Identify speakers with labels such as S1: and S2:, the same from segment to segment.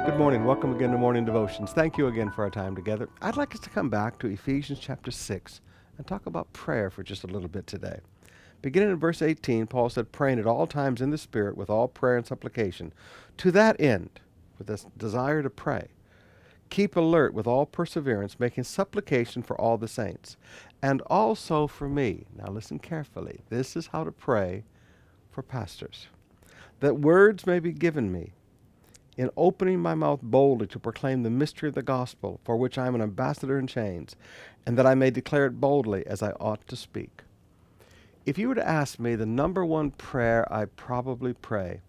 S1: Good morning. Welcome again to Morning Devotions. Thank you again for our time together. I'd like us to come back to Ephesians chapter 6 and talk about prayer for just a little bit today. Beginning in verse 18, Paul said, praying at all times in the Spirit with all prayer and supplication. To that end, with this desire to pray, keep alert with all perseverance, making supplication for all the saints, and also for me. Now listen carefully. This is how to pray for pastors. That words may be given me in opening my mouth boldly to proclaim the mystery of the gospel, for which I am an ambassador in chains, and that I may declare it boldly as I ought to speak. If you were to ask me the number one prayer I probably pray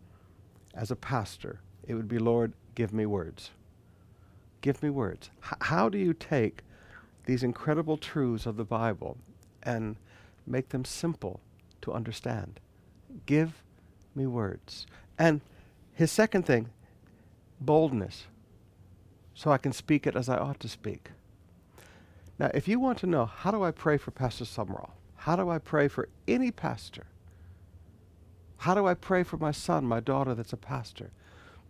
S1: as a pastor, it would be, Lord, give me words. Give me words. How do you take these incredible truths of the Bible and make them simple to understand? Give me words. And his second thing, boldness, so I can speak it as I ought to speak. Now, if you want to know, how do I pray for Pastor Sumrall? How do I pray for any pastor? How do I pray for my son, my daughter that's a pastor?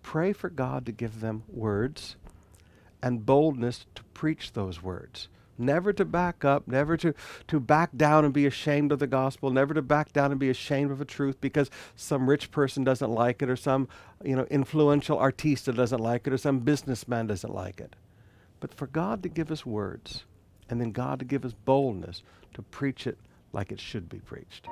S1: Pray for God to give them words and boldness to preach those words. Never to back up, never to back down and be ashamed of the gospel, never to back down and be ashamed of a truth because some rich person doesn't like it, or some influential artista doesn't like it, or some businessman doesn't like it. But for God to give us words, and then God to give us boldness to preach it like it should be preached.